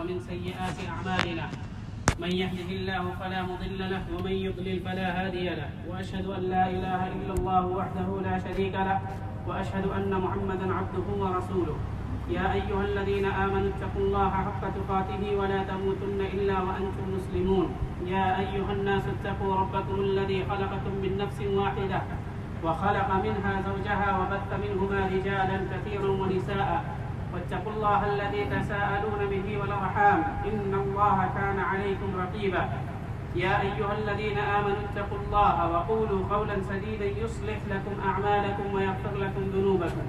ومن سيئات أعمالنا من يهده الله فلا مضل له ومن يضلل فلا هادي له وأشهد أن لا إله إلا الله وحده لا شريك له وأشهد أن محمدا عبده ورسوله يا أيها الذين آمنوا اتقوا الله حق تقاته ولا تموتن إلا وأنتم مسلمون يا أيها الناس اتقوا ربكم الذي خلقكم من نفس واحدة وخلق منها زوجها وبث منهما رجالا كثيرا ونساء واتقوا الله الذي تساءلون به والأرحام إن الله كان عليكم رقيبا يا أيها الذين آمنوا اتقوا الله وقولوا قولا سديدا يصلح لكم أعمالكم ويغفر لكم ذنوبكم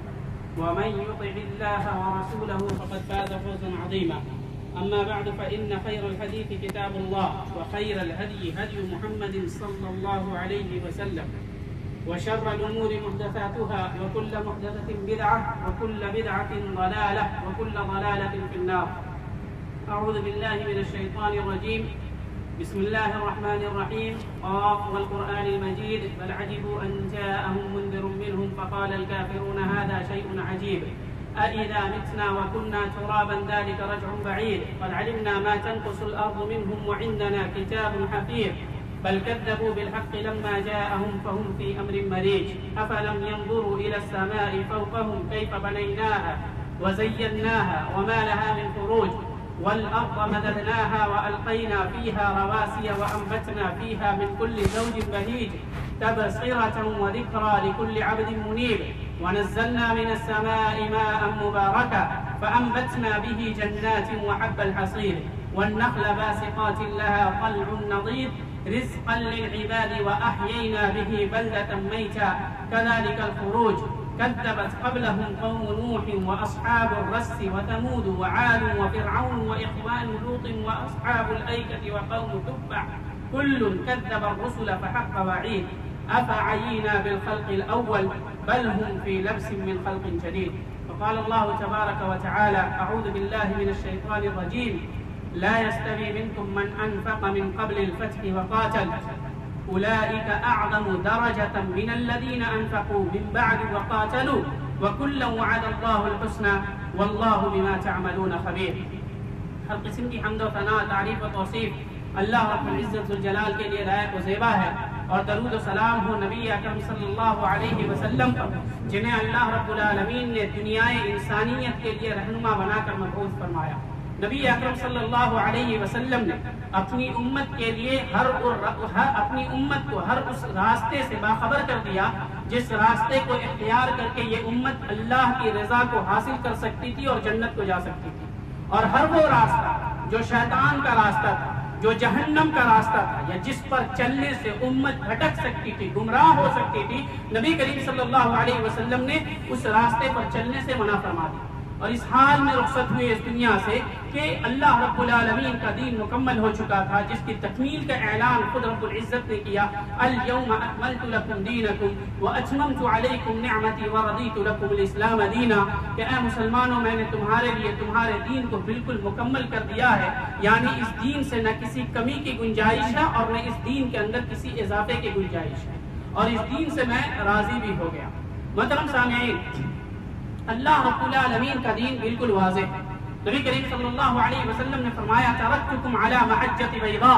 ومن يطع الله ورسوله فقد فاز فوزا عظيما أما بعد فإن خير الحديث كتاب الله وخير الهدي هدي محمد صلى الله عليه وسلم وشر الأمور محدثاتها وكل محدثة بدعة وكل بدعة ضلالة وكل ضلالة في النار. أعوذ بالله من الشيطان الرجيم. بسم الله الرحمن الرحيم. قاف والقرآن المجيد بل عجبوا أن جاءهم منذر منهم فقال الكافرون هذا شيء عجيب أإذا متنا وكنا ترابا ذلك رجع بعيد قد علمنا ما تنقص الأرض منهم وعندنا كتاب حفيظ بل كذبوا بالحق لما جاءهم فهم في أمر مريج أفلم ينظروا إلى السماء فوقهم كيف بنيناها وزيناها وما لها من فروج والأرض مددناها وألقينا فيها رواسي وأنبتنا فيها من كل زوج بهيج تبصرة وذكرى لكل عبد منيب ونزلنا من السماء ماء مباركا فأنبتنا به جنات وحب الحصيد والنخل باسقات لها طلع نضيد رزقا للعباد وأحيينا به بلدة ميتا كذلك الخروج كذبت قبلهم قوم نوح وأصحاب الرس وثمود وعاد وفرعون وإخوان لوط وأصحاب الأيكة وقوم تبع كل كذب الرسل فحق وعيد أفعينا بالخلق الأول بل هم في لبس من خلق جديد. وقال الله تبارك وتعالى أعوذ بالله من الشيطان الرجيم لا يستوي منكم من أنفق من قبل الفتح وقاتل أولئك أعظم درجة من الذين أنفقوا من بعد وقاتلوا وكلا وعد الله الحسنى والله بما تعملون خبير. ہر قسم کی حمد و ثنا تعریف و توصیف اللہ رب العزت ذوالجلال کے لیے لائق و زیبا ہے اور درود و سلام ہو نبی اکرم صلی اللہ علیہ وسلم پر جنہیں اللہ رب العالمین نے دنیائے انسانیت کے لیے رہنما بنا کر مبعوث فرمایا. نبی اکرم صلی اللہ علیہ وسلم نے اپنی امت کے لیے اپنی امت کو ہر اس راستے سے باخبر کر دیا جس راستے کو اختیار کر کے یہ امت اللہ کی رضا کو حاصل کر سکتی تھی اور جنت کو جا سکتی تھی اور ہر وہ راستہ جو شیطان کا راستہ تھا جو جہنم کا راستہ تھا یا جس پر چلنے سے امت بھٹک سکتی تھی گمراہ ہو سکتی تھی نبی کریم صلی اللہ علیہ وسلم نے اس راستے پر چلنے سے منع فرما دیا اور اس حال میں رخصت ہوئے اس دنیا سے کہ اللہ رب العالمین کا دین مکمل ہو چکا تھا جس کی تکمیل کا اعلان خود رب العزت نے کیا اليوم اکملت لکم دینکم واتممت علیکم نعمتی ورضیت لکم الاسلام دینا کہ اے مسلمانوں میں نے تمہارے لیے تمہارے دین کو بالکل مکمل کر دیا ہے یعنی اس دین سے نہ کسی کمی کی گنجائش ہے اور نہ اس دین کے اندر کسی اضافے کی گنجائش ہے اور اس دین سے میں راضی بھی ہو گیا. محترم سامعین اللہ رب العالمین کا دین بالکل واضح ہے. نبی کریم صلی اللہ علیہ وسلم نے فرمایا ترکتکم علی محجۃ بیضاء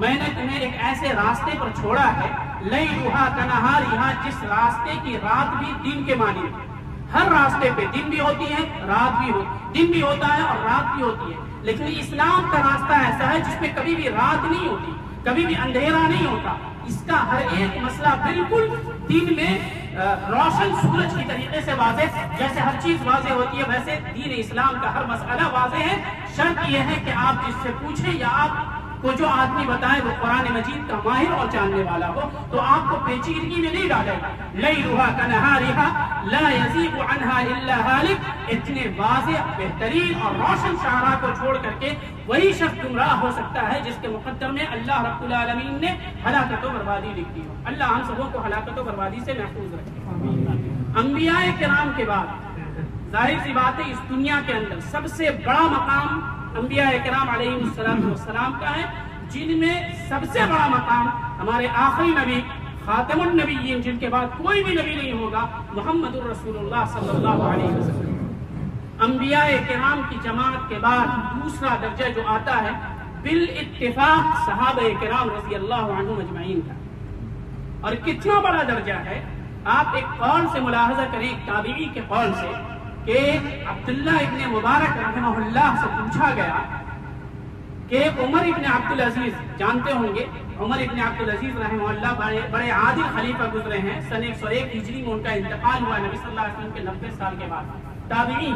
میں نے تمہیں ایک ایسے راستے پر چھوڑا ہے لیلھا کنہارھا جس راستے کی رات بھی دن کے مانند ہے. ہر راستے پہ دن بھی ہوتی ہے رات بھی ہوتی دن بھی ہوتا ہے اور رات بھی ہوتی ہے لیکن اسلام کا راستہ ایسا ہے جس میں کبھی بھی رات نہیں ہوتی کبھی بھی اندھیرا نہیں ہوتا. اس کا ہر ایک مسئلہ بالکل دین میں روشن سورج کی طریقے سے واضح جیسے ہر چیز واضح ہوتی ہے ویسے دین اسلام کا ہر مسئلہ واضح ہے. شرط یہ ہے کہ آپ جس سے پوچھیں یا آپ کو جو آدمی بتائے وہ قرآن مجید کا ماہر اور جاننے والا ہو تو آپ کو پیچیدگی میں نہیں ڈالے گا. لیلھا کنہارھا لا یزیغ عنہا الا ہالک اتنے واضح بہترین اور روشن شعراء کو چھوڑ کر کے وہی شخص گمراہ ہو سکتا ہے جس کے مقدر میں اللہ رب العالمین نے ہلاکت و بربادی لکھی ہو. اللہ ہم سبوں کو ہلاکت و بربادی سے محفوظ رکھے. انبیاء کرام کے بعد ظاہر سی بات ہے اس دنیا کے اندر سب سے بڑا مقام انبیاء کرام علیہ السلام کا ہے جن میں سب سے بڑا مقام ہمارے آخری نبی خاتم النبیین جن کے بعد کوئی بھی نبی نہیں ہوگا محمد الرسول اللہ صلی اللہ علیہ وسلم. انبیاء کرام کی جماعت کے بعد دوسرا درجہ جو آتا ہے بالاتفاق صحابہ کرام رضی اللہ عنہم اجمعین کا. اور کتنا بڑا درجہ ہے. آپ ایک قول سے ملاحظہ کریں، ایک تابعی کے قول سے، کہ عبداللہ ابن مبارک رحمہ اللہ سے پوچھا گیا کہ عمر ابن عبدالعزیز، جانتے ہوں گے عمر ابن عبدالعزیز رحمہ اللہ بڑے عادل خلیفہ گزرے ہیں، سن 101 ہجری میں ان کا انتقال ہوا نبی صلی اللہ علیہ وسلم کے 90 سال کے بعد. تابعی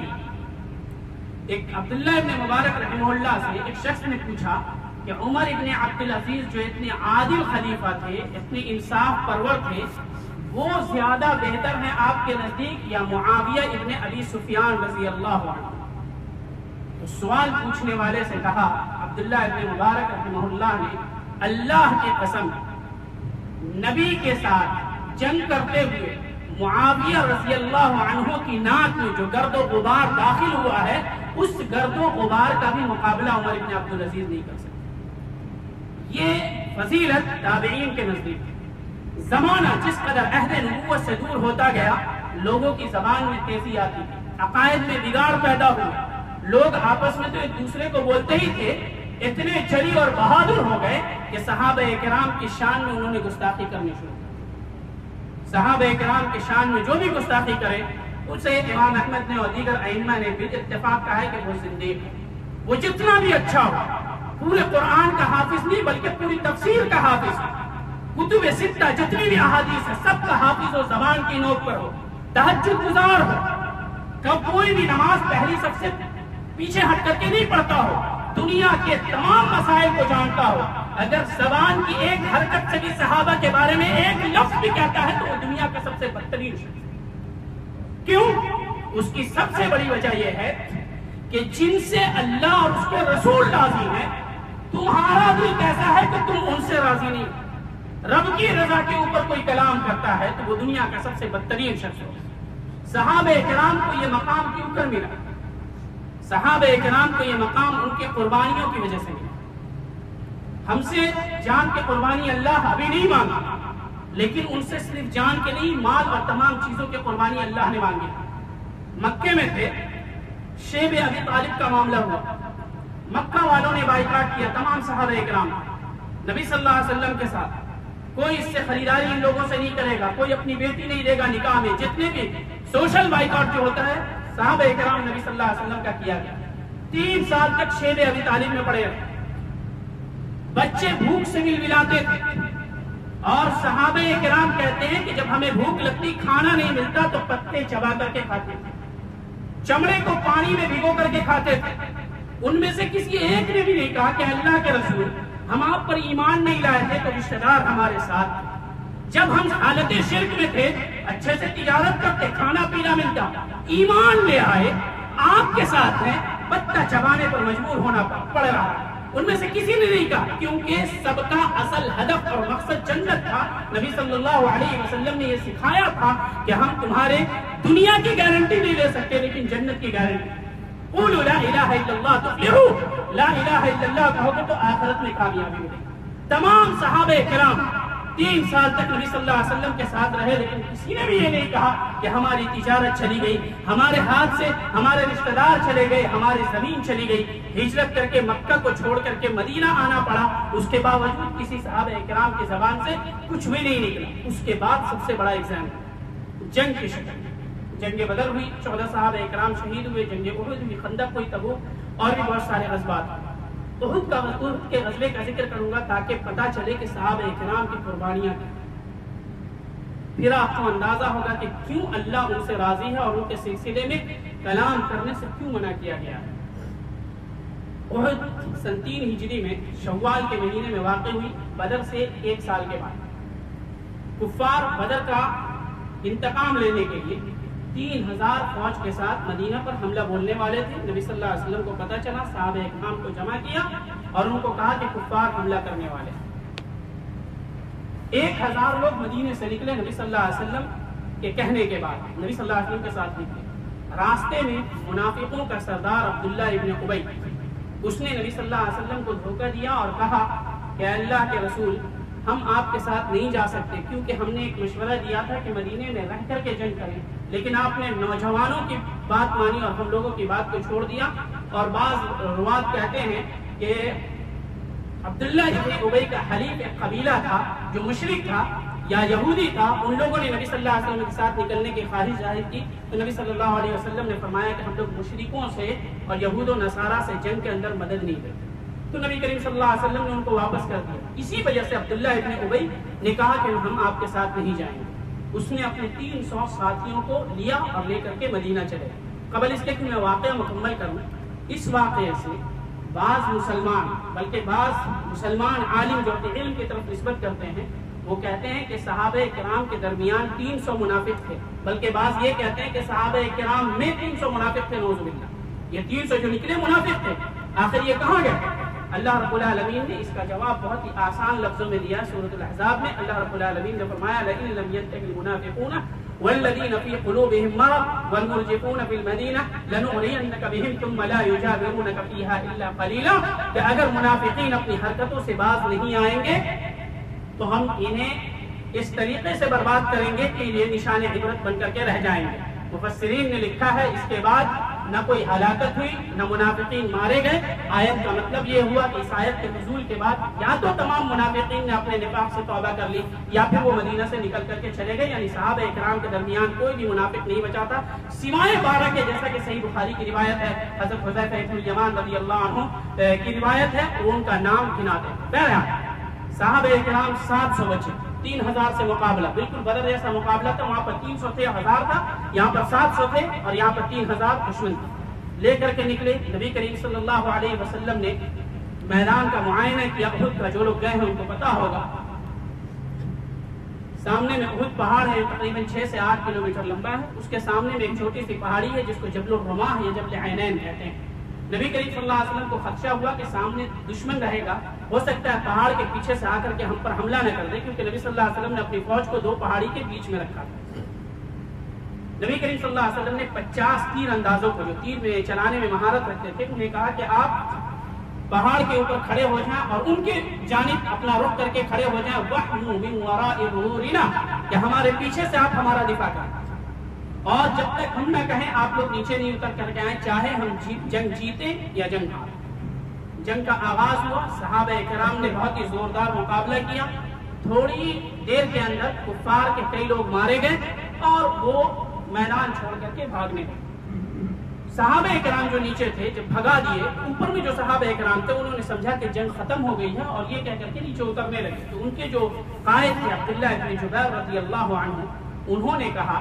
ایک عبداللہ ابن مبارک رحمہ اللہ سے ایک شخص نے پوچھا کہ عمر ابن عبدالعزیز جو اتنے عادل خلیفہ تھے، اتنے انصاف پرور تھے، وہ زیادہ بہتر ہیں آپ کے نزدیک یا معاویہ ابن ابی سفیان رضی اللہ عنہ؟ تو سوال پوچھنے والے سے کہا عبداللہ ابن مبارک رحمہ اللہ نے، اللہ کی قسم، نبی کے ساتھ جنگ کرتے ہوئے معاویہ رضی اللہ عنہ کی ناک میں جو گرد و غبار داخل ہوا ہے، اس گرد و غبار کا بھی مقابلہ عمر ابن عبدالعزیز نہیں کر سکتے. یہ فضیلت تابعین کے نزدیک. زمانہ جس قدر عہد نبوت سے دور ہوتا گیا، لوگوں کی زبان میں تیزی آتی تھی، عقائد میں بگاڑ پیدا ہوا، لوگ آپس میں تو ایک دوسرے کو بولتے ہی تھے، اتنے جری اور بہادر ہو گئے کہ صحابہ کرام کی شان میں انہوں نے گستاخی کرنی شروع کی. صحابہ کرام کی شان میں جو بھی گستاخی کرے، اسے امام احمد نے اور دیگر ائمہ نے بھی اتفاق کہا ہے کہ وہ زندیق ہے. وہ جتنا بھی اچھا ہو، پورے قرآن کا حافظ نہیں بلکہ پوری تفسیر کا حافظ ہے، کتب ستہ جتنی بھی احادیث ہے سب کا حافظ ہو، زبان کی نوک پر ہو، تہجد گزار ہو، کب کوئی بھی نماز پہلی سب سے پیچھے ہٹ کر کے نہیں پڑھتا ہو، دنیا کے تمام مسائل کو جانتا ہو، اگر زبان کی ایک حرکت سے بھی صحابہ کے بارے میں ایک لفظ بھی کہتا ہے تو وہ دنیا کا سب سے بدترین شخص. کیوں؟ اس کی سب سے بڑی وجہ یہ ہے کہ جن سے اللہ اور اس کے رسول راضی ہیں، تمہارا دل کیسا ہے کہ تم ان سے راضی نہیں. رب کی رضا کے اوپر کوئی کلام کرتا ہے تو وہ دنیا کا سب سے بدترین شخص ہوگا. صحابہ کرام کو یہ مقام کیوں کر ملا؟ صحابہ کرام کو یہ مقام ان کی قربانیوں کی وجہ سے ملا. ہم سے جان کی قربانی اللہ ابھی نہیں مانگا، لیکن ان سے صرف جان کے نہیں، مال اور تمام چیزوں کی قربانی اللہ نے مانگی. مکے میں تھے، شیب ابی طالب کا معاملہ ہوا، مکہ والوں نے بائیکاٹ کیا تمام صحابہ کرام. نبی صلی اللہ علیہ وسلم کے ساتھ کوئی اس سے خریداری ان لوگوں سے نہیں کرے گا، کوئی اپنی بیٹی نہیں دے گا نکاح میں. جتنے بھی سوشل بائیکاٹ جو ہوتا ہے صحابہ کرام نبی صلی اللہ علیہ وسلم کا کیا گیا. 3 سال تک شیب ابی طالب میں پڑے رہے، بچے بھوک سے ملاتے تھے. اور صحابہ کرام کہتے ہیں کہ جب ہمیں بھوک لگتی، کھانا نہیں ملتا تو پتے چبا کر کے کھاتے تھے، چمڑے کو پانی میں بھگو کر کے کھاتے تھے. ان میں سے کسی ایک نے بھی نہیں کہا کہ اللہ کے رسول ہم آپ پر ایمان نہیں لائے تھے تو رشتہ دار ہمارے ساتھ. جب ہم حالت شرک میں تھے، اچھے سے تجارت کرتے، کھانا پینا ملتا، ایمان لے آئے، آپ کے ساتھ ہیں، پتا چبانے پر مجبور ہونا پڑ رہا. ان میں سے کسی نے نہیں کہا، کیونکہ سب کا اصل ہدف اور مقصد جنت تھا. نبی صلی اللہ علیہ وسلم نے یہ سکھایا تھا کہ ہم تمہارے دنیا کی گارنٹی نہیں لے سکتے لیکن جنت کی گارنٹی. قولوا لا الہ الا اللہ تفلحوا، لا الہ الا اللہ کہو گے تو آخرت میں کامیابی ملے. تمام صحابہ کرام 3 سال تک نبی صلی اللہ علیہ وسلم کے ساتھ رہے، لیکن کسی نے بھی یہ نہیں کہا کہ ہماری تجارت چلی گئی، ہمارے ہاتھ سے ہمارے رشتہ دار چلے گئے، ہماری زمین چلی گئی، ہجرت کر کے مکہ کو چھوڑ کر کے مدینہ آنا پڑا. اس کے باوجود کسی صحابہ کرام کی زبان سے کچھ بھی نہیں نکلا. اس کے بعد سب سے بڑا ایگزامپل جنگ کی شکل. جنگ بدر ہوئی، 14 صحابہ کرام شہید ہوئے، جنگ احد ہوئی، خندق ہوئی، تبوک اور بھی بہت سارے غزوات. احد کے غزوے کا ذکر کروں گا تاکہ پتہ چلے کہ صحابہ کرام کی قربانیاں کی. پھر آپ کو اندازہ ہوگا کہ کیوں اللہ ان سے راضی ہے اور ان کے سلسلے میں کلام کرنے سے کیوں منع کیا گیا ہے. احد سن 3 ہجری میں شوال کے مہینے میں واقع ہوئی، بدر سے 1 سال کے بعد. کفار بدر کا انتقام لینے کے لیے 3000 فوج کے ساتھ مدینہ پر حملہ بولنے والے تھے. نبی صلی اللہ علیہ وسلم کو پتہ چلا، صحابہ اکرام کو جمع کیا اور ان کو کہا کہ کفار حملہ کرنے والے ہیں. 1000 لوگ مدینے سے نکلے نبی صلی اللہ علیہ وسلم کے کہنے کے بعد، نبی صلی اللہ علیہ وسلم کے ساتھ نکلے. راستے میں منافقوں کا سردار عبداللہ ابن ابی، اس نے نبی صلی اللہ علیہ وسلم کو دھوکہ دیا اور کہا کہ اللہ کے رسول ہم آپ کے ساتھ نہیں جا سکتے، کیونکہ ہم نے ایک مشورہ دیا تھا کہ مدینے میں رہ کر کے جنگ کریں، لیکن آپ نے نوجوانوں کی بات مانی اور ہم لوگوں کی بات کو چھوڑ دیا۔ اور بعض روات کہتے ہیں کہ عبداللہ ابن ابی کا حلیف ایک قبیلہ تھا جو مشرک تھا یا یہودی تھا، ان لوگوں نے نبی صلی اللہ علیہ وسلم کے ساتھ نکلنے کی خواہش ظاہر کی، تو نبی صلی اللہ علیہ وسلم نے فرمایا کہ ہم لوگ مشرکوں سے اور یہود و نصارہ سے جنگ کے اندر مدد نہیں کرتے، تو نبی کریم صلی اللہ علیہ وسلم نے ان کو واپس کر دیا۔ اسی وجہ سے عبداللہ ابن ابی نے کہا کہ ہم آپ کے ساتھ نہیں جائیں گے۔ اس نے اپنے 300 ساتھیوں کو لیا اور لے کر کے مدینہ چلے۔ قبل اس کے کہ میں واقعہ مکمل کروں، اس واقعے سے بعض مسلمان، بلکہ بعض مسلمان عالم جو اپنے علم کی طرف نسبت کرتے ہیں، وہ کہتے ہیں کہ صحابہ کرام کے درمیان 300 منافق تھے، بلکہ بعض یہ کہتے ہیں کہ صحابہ کرام میں 300 منافق تھے، نعوذ باللہ۔ یہ 300 جو نکلے منافق تھے، آخر یہ کہاں گئے؟ اللہ رب العالمین نے اس کا جواب بہت ہی آسان لفظوں میں دیا سورۃ الاحزاب میں۔ اللہ رب العالمین نے فرمایا لئن لم ينتهِ المنافقون والذین فی قلوبهم مرض والمرجفون فی المدینہ لنغرینک بهم ثم لا یجاورونک فیہا الا قلیلا، کہ اگر منافقین اپنی حرکتوں سے باز نہیں آئیں گے تو ہم انہیں اس طریقے سے برباد کریں گے کہ یہ نشان عبرت بن کر کے رہ جائیں گے۔ مفسرین نے لکھا ہے اس کے بعد نہ کوئی ہلاکت ہوئی، نہ منافقین مارے گئے۔ آیت کا مطلب یہ ہوا کہ اس آیت کے نزول کے بعد یا تو تمام منافقین نے اپنے نفاق سے توبہ کر لی، یا پھر وہ مدینہ سے نکل کر کے چلے گئے، یعنی صحابہ کرام کے درمیان کوئی بھی منافق نہیں بچا تھا سوائے 12 کے، جیسا کہ صحیح بخاری کی روایت ہے، حضرت حذیفہ بن الیمان رضی اللہ عنہ کی روایت ہے، وہ ان کا نام گناتے ہیں۔ بہرحال صحابہ کرام 700 بچے، 3000 سے مقابلہ، بالکل بدر جیسا مقابلہ تھا، وہاں پر 300 تھے، 1000 تھا، یہاں پر 700 تھے اور یہاں پر 3000 دشمن تھے۔ لے کر کے نکلے، نبی کریم صلی اللہ علیہ وسلم نے میدان کا معائنہ کیا۔ احد کا جو لوگ گئے ہیں ان کو پتا ہوگا، سامنے میں احد پہاڑ ہے، تقریباً 6 سے 8 کلومیٹر لمبا ہے، اس کے سامنے میں ایک چھوٹی سی پہاڑی ہے جس کو جبل الرماح یا جبل عینین کہتے ہیں۔ نبی کریم صلی اللہ علیہ وسلم کو خدشہ ہوا کہ سامنے دشمن رہے گا، ہو سکتا ہے پہاڑ کے پیچھے سے آ کر کے ہم پر حملہ نہ کر دے، کیونکہ نبی صلی اللہ علیہ وسلم نے اپنی فوج کو 2 پہاڑی کے بیچ میں رکھا تھا۔ نبی کریم صلی اللہ علیہ وسلم نے 50 تیر اندازوں کو جو تیر میں چلانے میں مہارت رکھتے تھے، انہیں کہا کہ آپ پہاڑ کے اوپر کھڑے ہو جائیں اور ان کے جانب اپنا رخ کر کے کھڑے ہو جائیں، وَحْمُوا مِنْ وَرَاءِ ظُهُورِنَا، کہ ہمارے پیچھے سے آپ ہمارا دفاع کریں، اور جب تک ہم نہ کہیں آپ لوگ نیچے نہیں اتر کر کے آئیں، چاہے ہم جنگ جیتے یا جنگ ہاریں۔ جنگ کا آغاز ہوا، صحابہ کرام نے بہت ہی زوردار مقابلہ کیا، تھوڑی دیر کے اندر کفار کے کئی لوگ مارے گئے اور وہ میدان چھوڑ کر کے بھاگنے لگے۔ صحابہ کرام جو نیچے تھے جب بھگا دیے، اوپر میں جو صحابہ کرام تھے انہوں نے سمجھا کہ جنگ ختم ہو گئی ہے اور یہ کہہ کر کے نیچے اترنے لگے، تو ان کے جو قائد تھے عبداللہ ابن جبیر رضی اللہ عنہ، انہوں نے کہا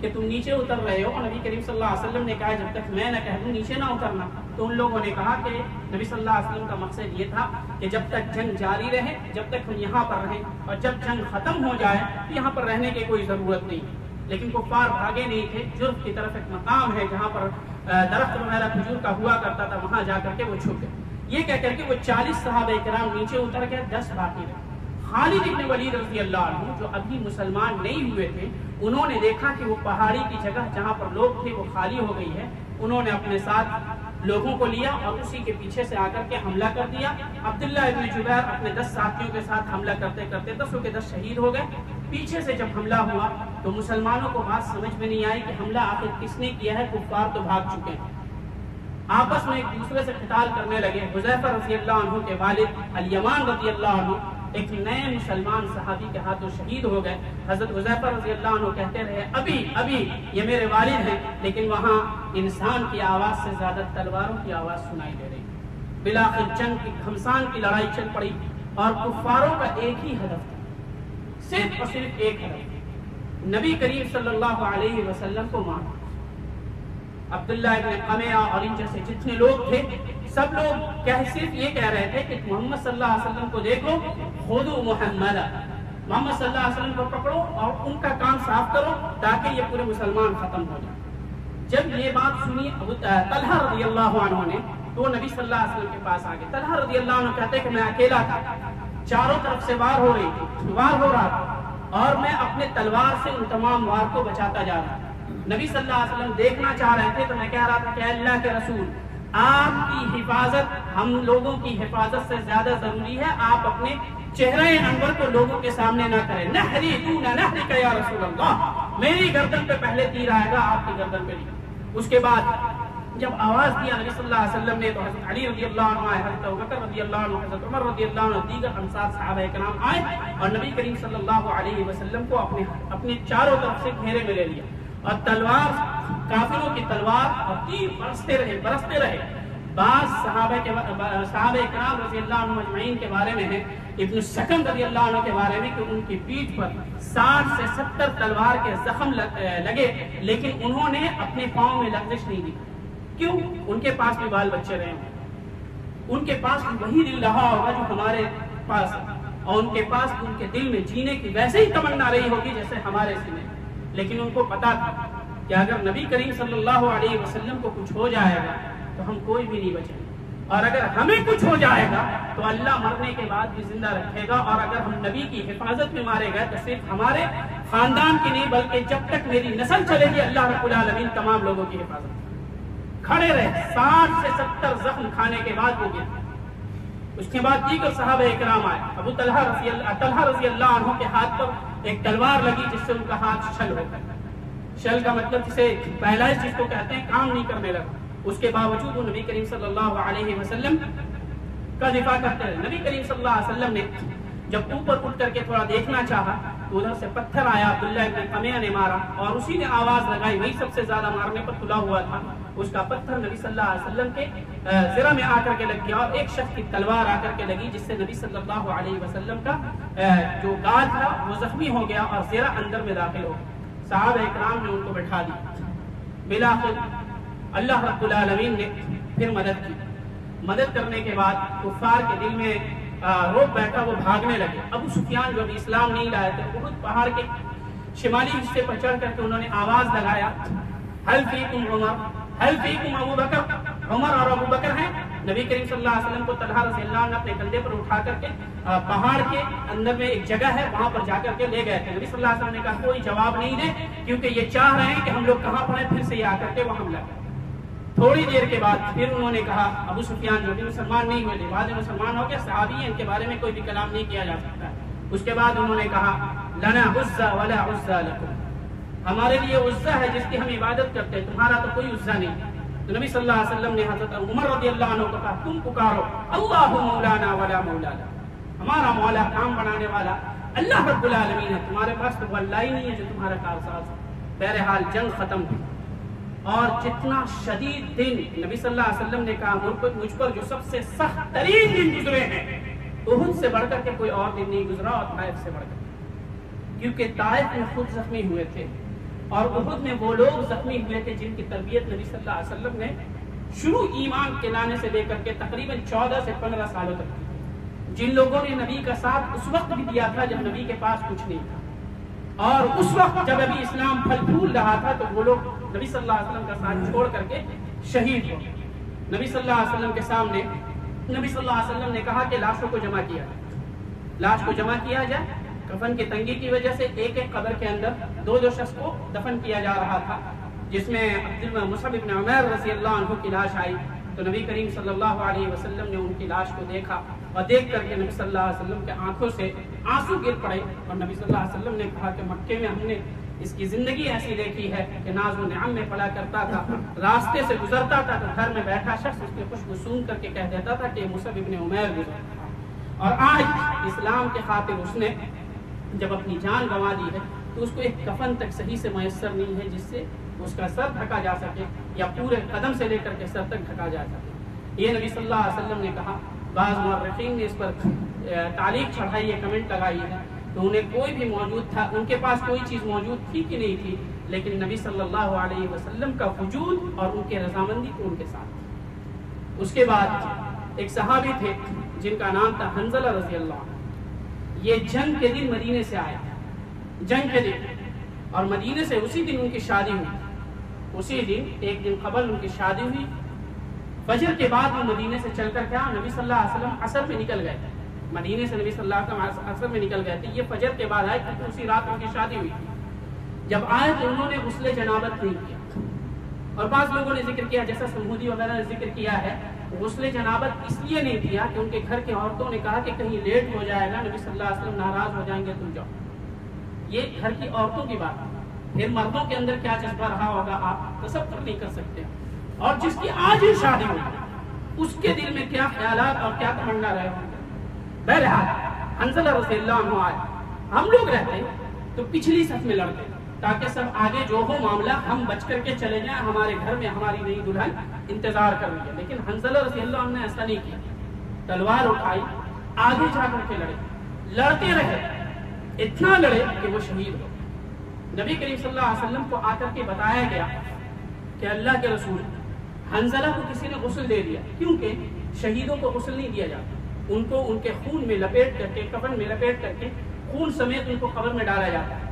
کہ تم نیچے اتر رہے ہو، نبی کریم صلی اللہ علیہ وسلم نے کہا جب تک میں نہ کہہ دوں نیچے نہ اترنا، تو ان لوگوں نے کہا کہ نبی صلی اللہ علیہ وسلم کا مقصد یہ تھا کہ جب تک جنگ جاری رہے، جب تک ہم یہاں پر رہیں، اور جب جنگ ختم ہو جائے تو یہاں پر رہنے کی کوئی ضرورت نہیں۔ لیکن کفار بھاگے نہیں تھے، جرف کی طرف ایک مقام ہے جہاں پر درخت وغیرہ کھجور کا ہوا کرتا تھا، وہاں جا کر کے وہ چھپ گئے۔ یہ کہہ کر کے وہ 40 صحابہ کرام نیچے اتر گئے، 10 باقی رہے۔ خالد ابن ولید رضی اللہ عنہ جو ابھی مسلمان نہیں ہوئے تھے، انہوں نے دیکھا کہ وہ پہاڑی کی جگہ جہاں پر لوگ تھے وہ خالی ہو گئی ہے، انہوں نے اپنے ساتھ لوگوں کو لیا اور اسی کے پیچھے سے آ کر کے حملہ کر دیا۔ عبداللہ ابن جبیر اپنے 10 ساتھیوں کے ساتھ حملہ کرتے کرتے 10 کے 10 شہید ہو گئے۔ پیچھے سے جب حملہ ہوا تو مسلمانوں کو بات سمجھ میں نہیں آئی کہ حملہ آخر کس نے کیا ہے، کفار تو بھاگ چکے ہیں۔ آپس میں ایک دوسرے سے قتال کرنے لگے۔ حذیفہ رضی اللہ عنہ کے والد الیمان رضی اللہ عنہ ایک نئے مسلمان صحابی کے ہاتھوں شہید ہو گئے۔ حضرت حذیفہ رضی اللہ عنہ کہتے رہے ابھی یہ میرے والد ہیں، لیکن وہاں انسان کی آواز سے زیادہ تلواروں کی آواز سنائی دے رہی۔ بلاخر جنگ کی گھمسان کی لڑائی چل پڑی اور کفاروں کا ایک ہی ہدف تھا، صرف اور صرف ایک ہدف، نبی کریم صلی اللہ علیہ وسلم کو مارنا۔ عبداللہ ابن قمیہ اور ان جیسے جتنے لوگ تھے سب لوگ صرف یہ کہہ رہے تھے کہ محمد صلی اللہ علیہ وسلم کو دیکھو، خودو محمد، محمد صلی اللہ علیہ وسلم کو پکڑو اور ان کا کام صاف کرو تاکہ یہ پورے مسلمان ختم ہو جائیں۔ جب یہ بات سنی طلحہ رضی اللہ عنہ نے تو وہ نبی صلی اللہ علیہ وسلم کے پاس آ گئے۔ طلحہ رضی اللہ عنہ کہتے کہ میں اکیلا تھا، چاروں طرف سے وار ہو رہا تھا اور میں اپنے تلوار سے ان تمام وار کو بچاتا جا رہا تھا۔ نبی صلی اللہ علیہ وسلم دیکھنا چاہ رہے تھے تو میں کہہ رہا تھا کہ اللہ کے رسول آپ کی حفاظت ہم لوگوں کی حفاظت سے زیادہ ضروری ہے. آپ اپنے چہرے انور کو لوگوں کے سامنے نہ کریں. نحری دون نحرک یا رسول اللہ، میری گردن پہ پہلے تیر آئے گا، آپ کی گردن پہ نہیں. اس کے بعد جب آواز دیا نبی صلی اللہ علیہ وسلم نے تو حضرت علی رضی اللہ عنہ آئے، حضرت ابوبکر رضی اللہ عنہ، حضرت عمر رضی اللہ عنہ، دیگر انصار صحابہ کرام آئے اور نبی کریم صلی اللہ علیہ وسلم کو اپنے چاروں طرف سے گھیرے میں لے لیا اور تلوار، کافروں کی تلوار اور تیر برستے رہے. بعض صحابہ کرام رضی اللہ عنہ اجمعین کے بارے میں ہے، ابن سکن رضی اللہ عنہ کے بارے میں کہ ان کی پیٹھ پر 60 سے 70 تلوار کے زخم لگے، لیکن انہوں نے اپنے پاؤں میں لغزش نہیں دی. کیوں؟ ان کے پاس بھی بال بچے رہے ہوں، ان کے پاس بھی وہی دل رہا ہوگا جو ہمارے پاس ہے، اور ان کے پاس ان کے دل میں جینے کی ویسے ہی تمنا رہی ہوگی جیسے ہمارے سینے. لیکن ان کو پتا تھا کہ اگر نبی کریم صلی اللہ علیہ وسلم کو کچھ ہو جائے گا تو ہم کوئی بھی نہیں بچیں گے، اور اگر ہمیں کچھ ہو جائے گا تو اللہ مرنے کے بعد بھی زندہ رکھے گا. اور اگر ہم نبی کی حفاظت میں مارے گئے تو صرف ہمارے خاندان کی نہیں بلکہ جب تک میری نسل چلے گی اللہ رب العالمین تمام لوگوں کی حفاظت. کھڑے رہے، 60 سے 70 زخم کھانے کے بعد ہو گیا. اس کے بعد دیگر صحابہ اکرام آئے. ابو طلحہ رضی اللہ عنہ کے ہاتھ پر ایک تلوار لگی جس سے ان کا ہاتھ شل ہو گیا. شل کا مطلب جسے پیرالائز جس کو کہتے ہیں، کام نہیں کرنے لگا. اس کے باوجود وہ نبی کریم صلی اللہ علیہ وسلم کا دفاع کرتے رہے. نبی کریم صلی اللہ علیہ وسلم نے جب اوپر اٹھ کر کے تھوڑا دیکھنا چاہا تو ادھر سے پتھر آیا، عبداللہ ابن قمیہ نے مارا اور اسی نے آواز لگائی، وہی سب سے زیادہ مارنے پر تلا ہوا تھا. اس کا پتھر نبی صلی اللہ علیہ وسلم کے زرہ میں آ کر کے لگ گیا اور ایک شخص کی تلوار آ کر کے لگی جس سے نبی صلی اللہ علیہ وسلم کا جو گال تھا وہ زخمی ہو گیا اور زرہ اندر میں داخل ہو. صحابہ اکرام نے ان کو بٹھا دی. بالآخر اللہ رب العالمین نے پھر مدد کی. مدد کرنے کے بعد کفار کے دل میں روب بیٹھا، وہ بھاگنے لگے. ابو سفیان جو ابھی اسلام نہیں لائے تھے، احد پہاڑ کے شمالی حصے پر چڑھ کر کے انہوں نے آواز لگایا، ہل فیکم عمر، ہل فیکم ابو بکر. عمر اور ابو بکر ہیں. نبی کریم صلی اللہ علیہ وسلم کو طلحہ رضی اللہ عنہ اپنے کندھے پر اٹھا کر کے پہاڑ کے اندر میں ایک جگہ ہے وہاں پر جا کر کے لے گئے تھے. نبی صلی اللہ علیہ وسلم نے کہا کوئی جواب نہیں دے کیونکہ یہ چاہ رہے ہیں کہ ہم لوگ کہاں پڑے، پھر سے یہ آ کر کے وہ حملہ کریں. تھوڑی دیر کے بعد پھر انہوں نے کہا، ابو سفیان جو بھی مسلمان نہیں ہوئے تھے، بعد میں مسلمان ہو گئے، صحابی ہیں، ان کے بارے میں کوئی بھی کلام نہیں کیا جا سکتا. اس کے بعد انہوں نے کہا لنا عزا ولا عزا لکم، ہمارے لیے عزا ہے جس کی ہم عبادت کرتے ہیں، تمہارا تو کوئی عزا نہیں. تو نبی صلی اللہ علیہ وسلم نے حضرت عمر رضی اللہ عنہ کو کہا تم پکارو اللہ مولانا ولا مولا لنا، ہمارا مولا کام بنانے والا اللہ رب العالمین ہے، تمہارے پاس تو وہ اللہ ہی نہیں ہے جو تمہارا کارساز ہے. بہرحال جنگ ختم ہوئی اور جتنا شدید دن نبی صلی اللہ علیہ وسلم نے کہا مجھ پر جو سب سے سخت ترین دن گزرے ہیں، احد سے بڑھ کر کے کوئی اور دن نہیں گزرا اور طائف سے بڑھ کر، کیونکہ طائف میں خود زخمی ہوئے تھے اور احد میں وہ لوگ زخمی ہوئے تھے جن کی تربیت نبی صلی اللہ علیہ وسلم نے شروع ایمان کے لانے سے لے کر کے تقریباً 14 سے 15 سالوں تک کی. جن لوگوں نے نبی کا ساتھ اس وقت بھی دیا تھا جب نبی کے پاس کچھ نہیں تھا، اور اس وقت جب ابھی اسلام پھل پھول رہا تھا تو وہ لوگ نبی صلی اللہ علیہ وسلم کا ساتھ چھوڑ کر کے شہید ہو. نبی صلی اللہ علیہ وسلم کے سامنے نبی صلی اللہ علیہ وسلم نے کہا کہ لاشوں کو جمع کیا جائے، لاش کو جمع کیا جائے. کفن کی تنگی کی وجہ سے ایک ایک قبر کے اندر دو شخص کو دفن کیا جا رہا تھا، جس میں مصعب بن عمیر رضی اللہ عنہ کی لاش آئی. تو نبی کریم صلی اللہ علیہ وسلم نے ان کی لاش کو دیکھا اور دیکھ کر کے نبی صلی اللہ علیہ وسلم کے آنکھوں سے آنسو گر پڑے اور نبی صلی اللہ علیہ وسلم نے کہا کہ مکے میں ہم نے اس کی زندگی ایسی دیکھی ہے کہ ناز و نعم میں پڑا کرتا تھا، راستے سے گزرتا تھا تو گھر میں بیٹھا شخص اس کی خوشبو سونگھ کر کے کہہ دیتا تھا کہ مصعب بن عمیر گزرا. اور آج اسلام کے خاطر اس نے جب اپنی جان گنوا دی ہے تو اس کو ایک کفن تک صحیح سے میسر نہیں ہے جس سے اس کا سر ڈھکا جا سکے یا پورے قدم سے لے کر کے سر تک ڈھکا جا سکے. یہ نبی صلی اللہ علیہ وسلم نے کہا. بعض مورخین نے اس پر تعلیق چڑھائی ہے، کمنٹ لگائی ہے تو انہیں کوئی بھی موجود تھا، ان کے پاس کوئی چیز موجود تھی کہ نہیں تھی، لیکن نبی صلی اللہ علیہ وسلم کا وجود اور ان کے رضامندی تو ان کے ساتھ تھی. اس کے بعد ایک صحابی تھے جن کا نام تھا حنظلہ رضی اللہ عنہ. یہ جنگ کے دن مدینے سے آئے، جنگ کے دن، اور مدینے سے اسی دن ان کی شادی ہوئی. اسی دن ایک دن قبل ان کی شادی ہوئی. فجر کے بعد وہ مدینے سے چل کر کیا نبی صلی اللہ علیہ وسلم عصر میں نکل گئے تھے. مدینے سے نبی صلی اللہ علیہ وسلم عصر میں نکل گئے تھے. یہ فجر کے بعد آئے کیونکہ اسی رات ان کی شادی ہوئی. جب آئے تو انہوں نے غسل جنابت نہیں کیا اور بعض لوگوں نے ذکر کیا، جیسا سمودی وغیرہ نے ذکر کیا ہے، غسل جنابت اس لیے نہیں دیا کہ ان کے گھر کی عورتوں نے کہا کہ کہیں لیٹ ہو جائے گا، نبی صلی اللہ علیہ وسلم ناراض ہو جائیں گے، تم جاؤ. یہ گھر کی عورتوں کی بات ہے. پھر مردوں کے اندر کیا جذبہ رہا ہوگا آپ تصور نہیں کر سکتے. اور جس کی آج ہی شادی ہوئی اس کے دل میں کیا خیالات اور کیا تمنا رہے ہوں گے. بہرحال حنظلہ رضی اللہ عنہ آئے. ہم لوگ رہتے تو پچھلی صف میں لڑتے تاکہ سب آگے جو ہو معاملہ ہم بچ کر کے چلے جائیں، ہمارے گھر میں ہماری نئی دلہن انتظار کر رہی ہے. لیکن حنظلہ رضی اللہ عنہ نے ایسا نہیں کیا. تلوار اٹھائی، آگے جا کر کے لڑے، لڑتے رہے، اتنا لڑے کہ وہ شہید ہو. نبی کریم صلی اللہ علیہ وسلم کو آ کر کے بتایا گیا کہ اللہ کے رسول حنظلہ کو کسی نے غسل دے دیا، کیونکہ شہیدوں کو غسل نہیں دیا جاتا. ان کو ان کے خون میں لپیٹ کر کے، کفن میں لپیٹ کر کے خون سمیت ان کو قبر میں ڈالا جاتا ہے.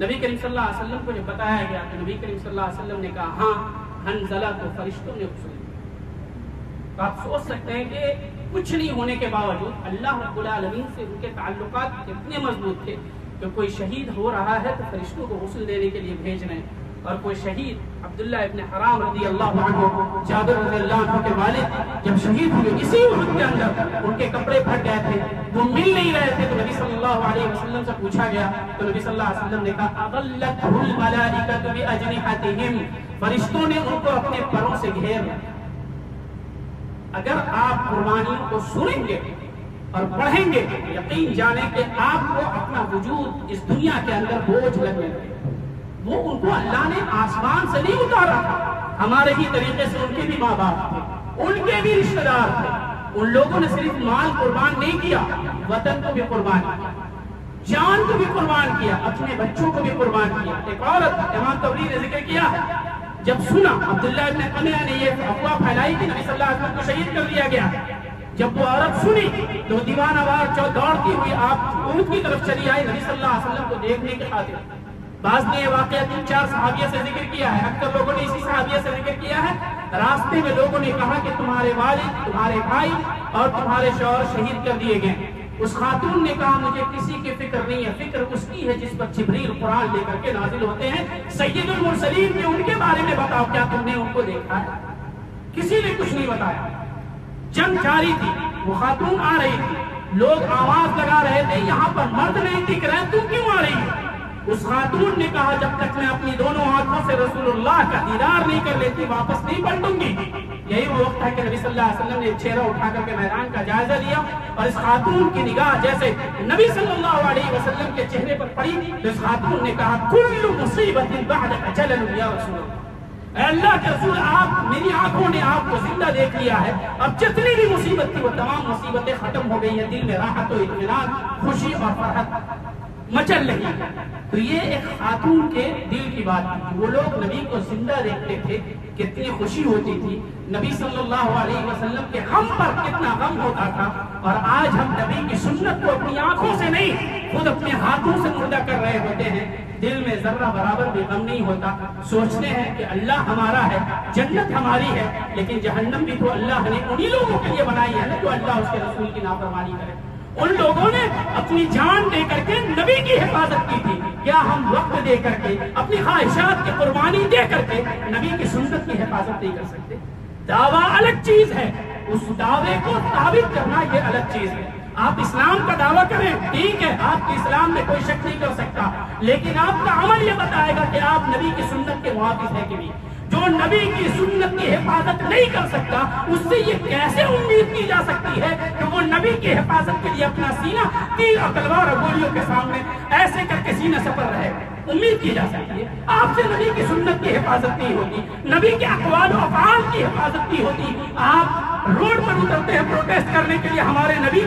نبی کریم صلی اللہ علیہ وسلم کو جب بتایا گیا تو نبی کریم صلی اللہ علیہ وسلم نے کہا ہاں حنظلہ کو فرشتوں نے غسل دیا. تو آپ سوچ سکتے ہیں کہ کچھ نہیں ہونے کے باوجود اللہ رب العالمین سے ان کے تعلقات اتنے مضبوط تھے کہ کوئی شہید ہو رہا ہے تو فرشتوں کو غسل دینے کے لیے بھیج رہے ہیں. اور کوئی شہید عبداللہ ابن حرام رضی اللہ عنہ، جابر رضی اللہ عنہ کے والد جب شہید ہوئے اسی وقت کے اندر ان کے کپڑے پھٹ گئے تھے، وہ مل نہیں رہے تھے. تو نبی صلی اللہ علیہ وسلم سے پوچھا گیا تو نبی صلی اللہ علیہ وسلم نے کہا اضلتہ الملائکۃ باجنحتہم، فرشتوں نے ان کو اپنے پروں سے گھیر لیا. اگر آپ قربانیوں کو سنیں گے اور پڑھیں گے یقین جانیں کہ آپ کو اپنا وجود اس دنیا کے اندر بوجھ لگنے لگے. وہ ان کو اللہ نے آسمان سے نہیں اتارا تھا، ہمارے ہی طریقے سے ان کے بھی ماں باپ تھے، ان کے بھی رشتہ دار تھے. ان لوگوں نے صرف مال قربان نہیں کیا، وطن کو بھی قربان کیا، جان کو بھی قربان کیا، اپنے بچوں کو بھی قربان کیا. ایک عورت امام طبری نے ذکر کیا ہے، جب سنا عبداللہ ابن قمیہ نے یہ افواہ پھیلائی کہ نبی صلی اللہ علیہ وسلم کو شہید کر دیا گیا، جب وہ عورت سنی تو دیوانہ وار دوڑتی ہوئی آپ اونٹ کی طرف چلی آئی نبی صلی اللہ علیہ وسلم کو دیکھنے کے خاطر. بعض نے یہ واقعہ 3-4 صحابیہ سے ذکر کیا ہے، اکثر لوگوں نے اسی صحابیہ سے ذکر کیا ہے. راستے میں لوگوں نے کہا کہ تمہارے والد، تمہارے بھائی اور تمہارے شوہر شہید کر دیے گئے. اس خاتون نے کہا مجھے کسی کی فکر نہیں ہے، فکر اس کی ہے جس پر جبریل قرآن لے کر کے نازل ہوتے ہیں. سید المرسلین نے ان کے بارے میں بتاؤ، کیا تم نے ان کو دیکھا ہے؟ کسی نے کچھ نہیں بتایا. جنگ جاری تھی، وہ خاتون آ رہی تھی، لوگ آواز لگا رہے تھے یہاں پر مرد نہیں دکھ رہے، تم کیوں آ رہی ہو؟ اس خاتون نے کہا جب تک میں اپنی دونوں آنکھوں سے رسول اللہ کا دیدار نہیں کر لیتی واپس نہیں پلٹوں گی. یہی وہ وقت ہے کہ نبی صلی اللہ علیہ وسلم نے چہرہ اٹھا کر کے میدان کا جائزہ لیا اور اس خاتون کی نگاہ جیسے نبی صلی اللہ علیہ وسلم کے چہرے پر پڑی تو اس خاتون نے کہا کل مصیبت بعد اجل یا رسول اللہ، اے اللہ کے رسول آپ، میری آنکھوں نے آپ کو زندہ دیکھ لیا ہے، اب جتنی بھی مصیبت تھی وہ تمام مصیبتیں ختم ہو گئی ہیں، دل میں راحت و اطمینان، خوشی اور فرحت مچل رہی ہے. تو یہ ایک خاتون کے دل کی بات تھی. وہ لوگ نبی کو زندہ دیکھتے تھے، کتنی خوشی ہوتی تھی، نبی صلی اللہ علیہ وسلم کے غم پر کتنا غم ہوتا تھا. اور آج ہم نبی کی سنت کو اپنی آنکھوں سے نہیں خود اپنے ہاتھوں سے مردہ کر رہے ہوتے ہیں، دل میں ذرہ برابر بھی غم نہیں ہوتا. سوچتے ہیں کہ اللہ ہمارا ہے، جنت ہماری ہے، لیکن جہنم بھی تو اللہ نے انہی لوگوں کے لیے بنائی ہے نا جو اللہ اس کے رسول کی نافرمانی کرے. ان لوگوں نے اپنی جان دے کر کے نبی کی حفاظت کی تھی. کیا ہم وقت دے کر کے اپنی خواہشات کی قربانی دے کر کے نبی کی سنت کی حفاظت نہیں کر سکتے؟ دعویٰ الگ چیز ہے، اس دعوے کو ثابت کرنا یہ الگ چیز ہے. آپ اسلام کا دعویٰ کریں ٹھیک ہے، آپ کے اسلام میں کوئی شک نہیں کر سکتا، لیکن آپ کا عمل یہ بتائے گا کہ آپ نبی کی سنت کے موافق ہے کہ نہیں. جو نبی کی سنت کی حفاظت نہیں کر سکتا اس سے یہ کیسے امید کی جا سکتی ہے کہ وہ نبی کی حفاظت کے لیے اپنا سینہ تیر اور تلوار اور گولیوں کے سامنے ایسے کر کے سینہ سپر رہے؟ امید کی جا سکتی ہے. آپ سے نبی کی سنت کی حفاظت نہیں ہوتی، نبی کے اقوال و افعال کی حفاظت نہیں ہوتی. آپ روڈ پر اترتے ہیں پروٹیسٹ کرنے کے لیے، ہمارے نبی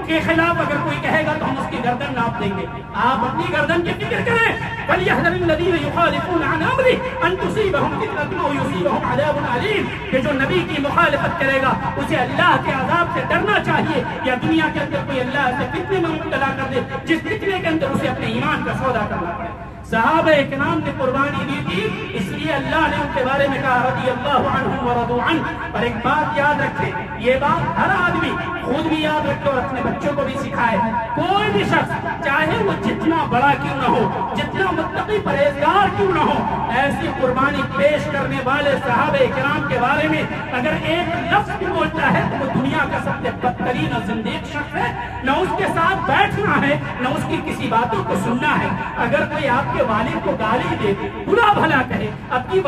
کے خلاف اگر کوئی کہے گا تو ہم اس کی گردن ناپ دیں گے. آپ اپنی گردن کی فکر کریں. فَلْيَحْذَرِ الَّذِينَ يُخَالِفُونَ عَنْ أَمْرِهِ أَن تُصِيبَهُمْ فِتْنَةٌ أَوْ يُصِيبَهُمْ عَذَابٌ أَلِيمٌ. کہ جو نبی کی مخالفت کرے گا اسے اللہ کے عذاب سے ڈرنا چاہیے، یا دنیا کے اندر کوئی اللہ سے فتنے میں مبتلا کر دے جس فتنے کے اندر اسے اپنے ایمان کا سودا کرنا پڑے. صحابہ اکرام نے قربانی دی تھی، اس لیے اللہ نے ان کے بارے میں کہا رضی اللہ عنہم ورضوا عنہ۔ اور ایک بات یاد رکھیں، یہ بات ہر آدمی خود بھی یاد رکھے اور اپنے بچوں کو بھی سکھائے، کوئی بھی شخص چاہے وہ جتنا بڑا کیوں نہ ہو، جتنا متقی پرہیزگار کیوں نہ ہو، ایسی قربانی پیش کرنے والے صحابہ اکرام کے بارے میں اگر ایک لفظ بھی بولتا ہے تو وہ دنیا کا سب سے بدترین اور زندیق شخص ہے، نہ اس کے ساتھ بیٹھنا ہے، نہ اس کی کسی باتوں کو سننا ہے۔ اگر کوئی آپ کے والد کو گالی دے، برا بھلا کہے، آپ کی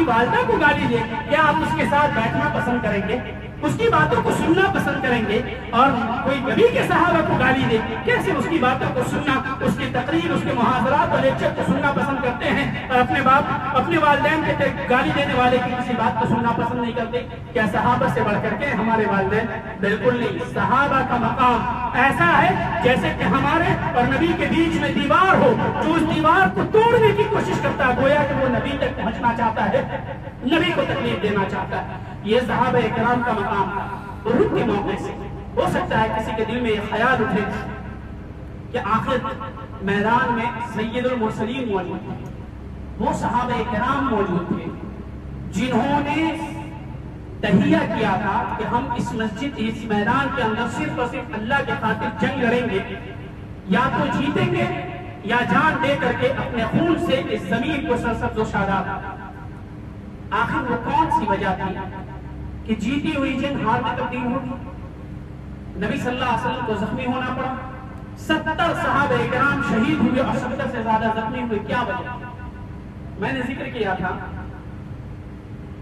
والدہ کو گالی دے، کیا آپ اس کے ساتھ بیٹھنا پسند کریں گے؟ اس کی باتوں کو سننا پسند کریں گے؟ اور کوئی نبی کے صحابہ کو گالی دے، کیسے اس کی باتوں کو سننا، اس کی تقریر، اس کے محاضرات اور لیکچر کو سننا پسند کرتے ہیں، اور اپنے والدین کے گالی دینے والے کی کسی بات کو سننا پسند نہیں کرتے؟ کیا صحابہ سے بڑھ کر کے ہمارے والدین؟ بالکل نہیں۔ صحابہ کا مقام ایسا ہے جیسے کہ ہمارے اور نبی کے بیچ میں دیوار ہو، جو اس دیوار کو توڑنے کی کوشش کرتا ہے، گویا کہ وہ نبی تک پہنچنا چاہتا ہے، نبی کو تکلیف دینا چاہتا ہے۔ یہ صحابہ اکرام کا مقام تھا۔ عروج کے موقع سے ہو سکتا ہے کسی کے دل میں یہ خیال اٹھے کہ آخر میدان میں سید المرسلین موجود تھے، وہ صحابہ اکرام موجود تھے جنہوں نے تہیہ کیا تھا کہ ہم اس مسجد، اس میدان کے اندر صرف اور صرف اللہ کے خاطر جنگ لڑیں گے، یا تو جیتیں گے یا جان دے کر کے اپنے خون سے اس زمین کو سرسبز و شاداب۔ آخر وہ کون سی وجہ تھی کہ جیتی ہوئی جنگ ہار میں تبدیل ہوگی؟ نبی صلی اللہ علیہ وسلم کو زخمی ہونا پڑا، 70 صحابہ اکرام شہید ہوئے اور 70 سے زیادہ زخمی ہوئے، کیا وجہ؟ میں نے ذکر کیا تھا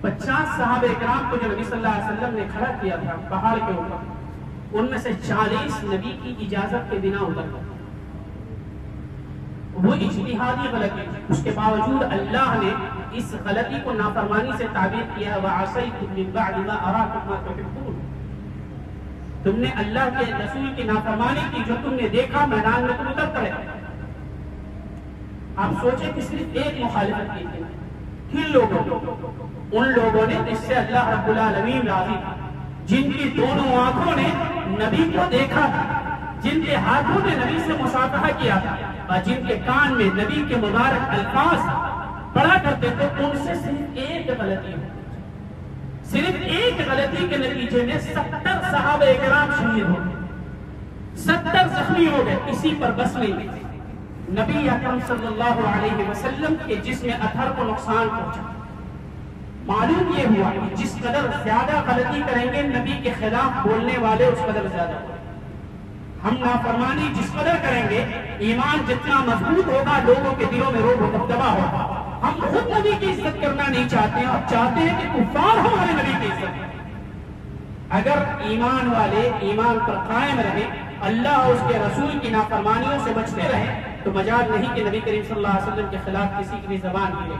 50 صحابہ اکرام کو جو نبی صلی اللہ علیہ وسلم نے کھڑا کیا تھا پہاڑ کے اوپر، ان میں سے 40 نبی کی اجازت کے بنا اتر گئے۔ وہ اجتہادی غلطی، اس کے باوجود اللہ نے اس غلطی کو نافرمانی سے تعبیر کیا، وَعَصَيْتُم مِّن بَعْدِ مَا أَرَاكُم مَّا تُحِبُّونَ۔ تم نے اللہ کے رسول کی نافرمانی کی، جو تم نے دیکھا میدان میں تم اتر پڑے۔ آپ سوچیں کہ صرف ایک مخالفت کی تھی، کن لوگوں نے؟ ان لوگوں نے جس سے اللہ رب العالمین راضی تھا، جن کی دونوں آنکھوں نے نبی کو دیکھا تھا، جن کے ہاتھوں نے نبی سے مصافحہ کیا تھا، اور جن کے کان میں نبی کے مبارک الفاظ پڑھا کرتے تھے، ان سے صرف ایک غلطی ہوئی، صرف ایک غلطی کے نتیجے میں 70 صحابہ اکرام شہید ہو گئے، 70 زخمی ہو گئے۔ اسی پر بس نہیں، نبی اکرم صلی اللہ علیہ وسلم کے جسم اطہر کو نقصان پہنچا۔ معلوم یہ ہوا کہ جس قدر زیادہ غلطی کریں گے نبی کے خلاف بولنے والے اس قدر زیادہ ہوگا۔ ہم نافرمانی جس قدر کریں گے، ایمان جتنا مضبوط ہوگا، لوگوں کے دلوں میں روب و دبدبا ہوگا۔ ہم خود نبی کی عزت کرنا نہیں چاہتے ہیں، اور چاہتے ہیں کہ کفار ہمارے نبی کی عزت کریں۔ اگر ایمان والے ایمان پر قائم رہیں، اللہ اور اس کے رسول کی نافرمانیوں سے بچتے رہیں، تو مجال نہیں کہ نبی کریم صلی اللہ علیہ وسلم کے خلاف کسی کی بھی زبان ہلے۔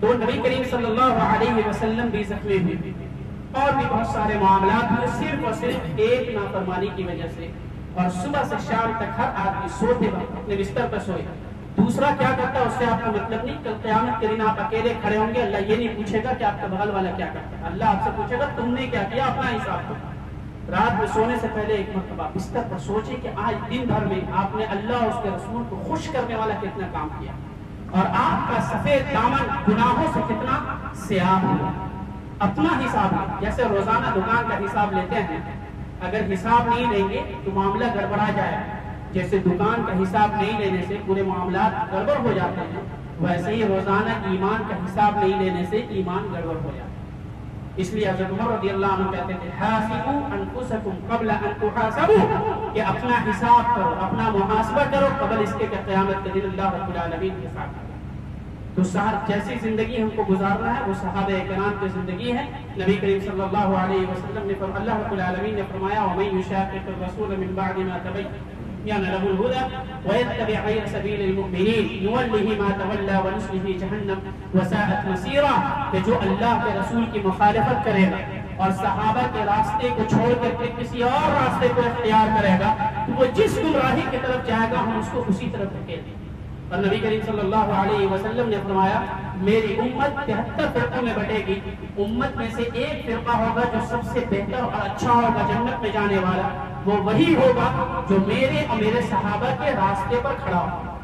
تو نبی کریم صلی اللہ علیہ وسلم بھی زخمی ہوئے، اور بھی بہت سارے معاملات ہوئے، صرف اور صرف ایک نافرمانی کی وجہ سے۔ اور صبح سے شام تک ہر آدمی سوتے وقت اپنے بستر پر سوئے۔ دوسرا کیا کرتا ہے اس سے آپ کا مطلب نہیں، کل قیامت کے دن آپ اکیلے کھڑے ہوں گے، اللہ یہ نہیں پوچھے گا کہ آپ کا بغل والا کیا کرتا ہے، اللہ آپ سے پوچھے گا تم نے کیا کیا، اپنا حساب کرو۔ رات میں سونے سے پہلے ایک مرتبہ بستر پر سوچیں کہ آج دن بھر میں آپ نے اللہ اور اس کے رسول کو خوش کرنے والا کتنا کام کیا، اور آپ کا سفید دامن گناہوں سے کتنا سیاہ ہوا۔ اپنا حساب ہے، جیسے روزانہ دکان کا حساب لیتے ہیں، اگر حساب نہیں لیں گے تو معاملہ گڑبڑا جائے، جیسے دکان کا حساب نہیں لینے سے پورے معاملات گڑبڑ ہو جاتے ہیں، ویسے ہی روزانہ ایمان کا حساب نہیں لینے سے ایمان گڑبڑ ہو جاتا ہے۔ اس لیے حضرت عمر رضی اللہ عنہ کہتے تھے حاسبوا انفسکم قبل ان تحاسبوا، کہ اپنا حساب کرو، اپنا محاسبہ کرو قبل اس کے کہ قیامت کے دن اللہ رب العالمین کے ساتھ۔ تو جیسی زندگی ہم کو گزارنا ہے وہ صحابہ کرام کی زندگی ہے۔ نبی کریم صلی اللہ علیہ وسلم نے اللہ رب العالمین نے فرمایا وَمَن يُشَاقِقِ الرَّسُولَ مِن بَعْدِ مَا تَبَيَّنَ لَهُ الْهُدَىٰ وَيَتَّبِعْ غَيْرَ سَبِيلِ الْمُؤْمِنِينَ نُوَلِّهِ مَا تَوَلَّىٰ وَنُصْلِهِ جَهَنَّمَ وَسَاءَتْ مَصِيرًا، کہ جو اللہ کے رسول کی مخالفت کرے گا اور صحابہ کے راستے کو چھوڑ کر کے کسی اور راستے کو اختیار کرے گا تو وہ جس گمراہی کی طرف جائے گا ہم اس کو اسی طرف دھکیل دیں گے۔ اور نبی کریم صلی اللہ علیہ وسلم نے فرمایا میری امت 73 فرقوں میں بٹے گی، امت میں سے ایک فرقہ ہوگا جو سب سے بہتر اور اچھا ہوگا، جنت میں جانے والا، وہ وہی ہوگا جو میرے اور میرے صحابہ کے راستے پر کھڑا ہوگا۔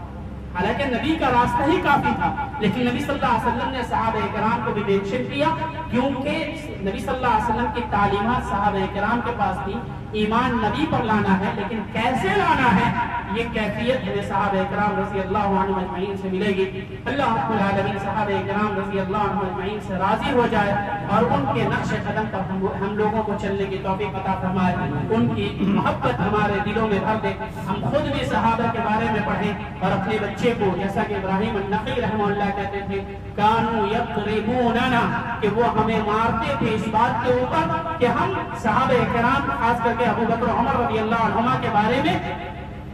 حالانکہ نبی کا راستہ ہی کافی تھا، لیکن نبی صلی اللہ علیہ وسلم نے صحابہ کرام کو بھی مینشن کیا، کیونکہ نبی صلی اللہ علیہ وسلم کی تعلیمات صحابہ کرام کے پاس تھی۔ ایمان نبی پر لانا ہے، لیکن کیسے لانا ہے یہ کیفیت ہمیں صحابہ کرام رضی اللہ عنہ اجمعین سے ملے گی۔ اللہ رب العالمین صحابہ کرام رضی اللہ عنہ اجمعین سے راضی ہو جائے اور ان کے نقش قدم پر ہم لوگوں کو چلنے کی توفیق عطا فرمائے، ان کی محبت ہمارے دلوں میں بھر دے۔ ہم خود بھی صحابہ کے بارے میں پڑھیں اور اپنے بچے کو، جیسا کہ ابراہیم النخعی رحمہ اللہ کہتے تھے، کانوا یضربوننا، کہ وہ ہمیں مارتے تھے اس بات کے اوپر کہ ہم صحابہ کرام خاص کر کے ابو بکر عمر رضی اللہ عنہما کے بارے میں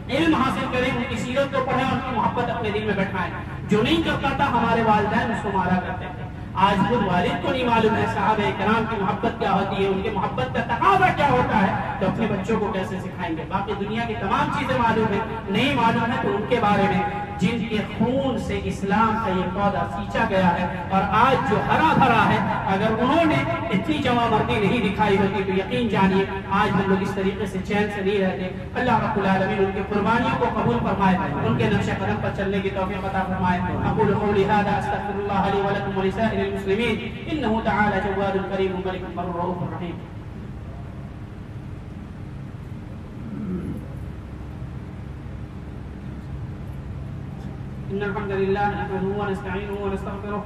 علم حاصل کریں، ان کی سیرت کو پڑھیں، ان کی محبت اپنے دل میں بیٹھائیں۔ جو نہیں کرتا تھا ہمارے والدین اس کو مارا کرتے تھے۔ آج خود والد کو نہیں معلوم ہے صحابہ کرام کی محبت کیا ہوتی ہے، ان کی محبت کا تقاضا کیا ہوتا ہے، تو اپنے بچوں کو کیسے سکھائیں گے؟ باقی دنیا کی تمام چیزیں معلوم ہیں، نہیں معلوم ہے تو ان کے بارے میں جن کے خون سے اسلام کا یہ پودا سینچا گیا ہے اور آج جو ہرا بھرا ہے، اگر انہوں نے اتنی جمع مردی نہیں دکھائی ہوتی تو یقین جانیے آج ہم لوگ اس طریقے سے چین سے نہیں رہتے۔ اللہ رب العالمین ان کے قربانیوں کو قبول فرمائے، ان کے نقش قدم پر چلنے کی توفیق عطا فرمائے۔ اقول قولی ھذا استغفر اللہ لی ولکم ولسائر المسلمین انہ تعالی جواد کریم ملک بر رؤوف رحیم۔ إن الحمد لله نحمده ونستعينه ونستغفره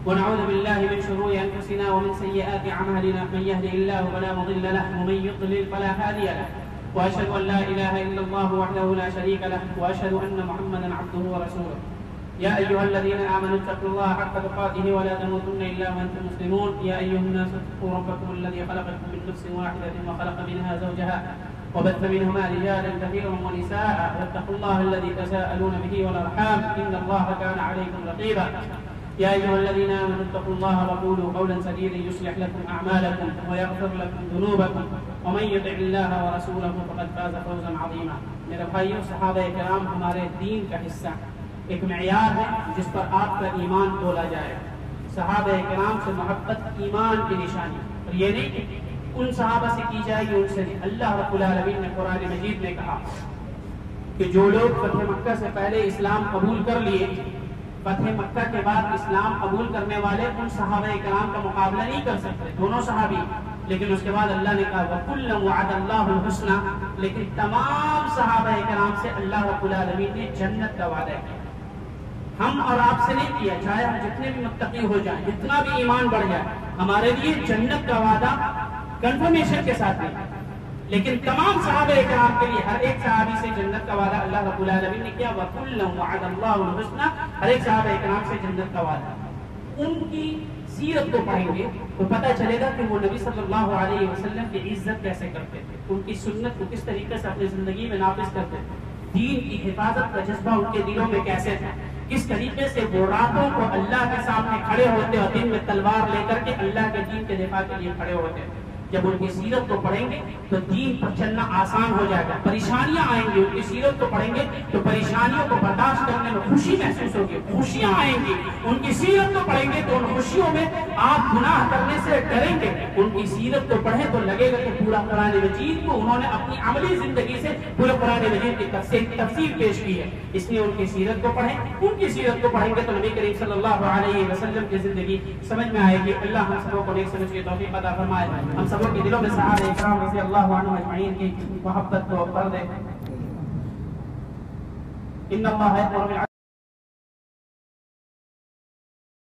ونعوذ بالله من شرور أنفسنا ومن سيئات أعمالنا، من يهده الله فلا مضل له ومن يضلل فلا هادي له، وأشهد أن لا إله إلا الله وحده لا شريك له، وأشهد أن محمدا عبده ورسوله۔ يا أيها الذين آمنوا اتقوا الله حق تقاته ولا تموتن إلا وأنتم مسلمون۔ يا أيها الناس اتقوا ربكم الذي خلقكم من نفس واحدة وخلق منها زوجها وبث منهما رجالا كثيرا ونساء، واتقوا الله الذي تساءلون به والأرحام إن الله كان عليكم رقيبا۔ يا أيها الذين آمنوا اتقوا الله وقولوا قولا سديدا يصلح لكم أعمالكم ويغفر لكم ذنوبكم ومن يطع الله ورسوله فقد فاز فوزا عظيما۔ میرے بھائیوں، صحابہ کرام ہمارے دین کا حصہ، ایک معیار ہے جس پر آپ کا ایمان تولا جائے۔ صحابہ کرام سے محبت ایمان کی نشانی، اور یہ نہیں کہ ان صحابہ سے کی جائے گی، ان سے نہیں۔ اللہ رب العالمین نے قرآن مجید میں کہا کہ جو لوگ فتح مکہ سے پہلے اسلام قبول کر لیے، فتح مکہ کے بعد اسلام قبول کرنے والے ان صحابہ کرام کا مقابلہ نہیں کر سکتے، دونوں صحابی۔ لیکن اس کے بعد اللہ نے کہا وَكُلًّا وَعَدَ اللَّهُ الْحُسْنَى، لیکن تمام صحابہ کرام سے اللہ رب العالمین نے جنت کا وعدہ کیا۔ ہم اور آپ سے نہیں کیا، چاہے ہم جتنے بھی متقی ہو جائیں، جتنا بھی ایمان بڑھ جائے، ہمارے لیے جنت کا وعدہ کنفرمیشن کے ساتھ نہیں، لیکن تمام صحابہ کرام کے لیے ہر ایک صحابی سے جنت کا وعدہ اللہ رب العالمین نے کیا۔ وَكُلًّا وَعَدَ اللَّهُ الْحُسْنَى، ہر ایک صحابہ کرام سے جنت کا وعدہ۔ ان کی سیرت کو پڑھیں گے تو پتہ چلے گا کہ وہ نبی صلی اللہ علیہ وسلم کی عزت کیسے کرتے تھے، ان کی سنت کو کس طریقے سے اپنی زندگی میں نافذ کرتے تھے، دین کی حفاظت کا جذبہ ان کے دلوں میں کیسے تھا، کس طریقے سے وہ راتوں کو اللہ کے سامنے کھڑے ہوتے اور دن میں تلوار لے کر کے اللہ کے دین کے دفاع کے لیے کھڑے ہوتے ہیں۔ جب ان کی سیرت کو پڑھیں گے تو دین پر چلنا آسان ہو جائے گا، پریشانیاں آئیں گی، ان کی سیرت کو پڑھیں گے تو پریشانیوں کو برداشت کرنے میں خوشی محسوس ہوگی، خوشیاں آئیں گی۔ ان کی سیرت کو پڑھیں گے تو ان خوشیوں میں آپ گناہ کرنے سے ڈریں گے۔ ان کی سیرت کو پڑھیں تو لگے گا کہ پورا قرآن مجید کو انہوں نے اپنی عملی زندگی سے پورے قرآن مجید کی تفسیر پیش کی ہے، اس لیے ان کی سیرت کو پڑھیں۔ ان کی سیرت کو پڑھیں گے تو نبی کریم صلی اللہ علیہ وسلم کی زندگی سمجھ میں آئے گی۔ اللہ ہم سبوں کو نیک سمجھ کی توفیق عطا فرمائے، ہم سبوں کے دلوں میں صحابہ کرام رضی اللہ عنہ اجمعین کی محبت کو بھر دے۔ ان اللہ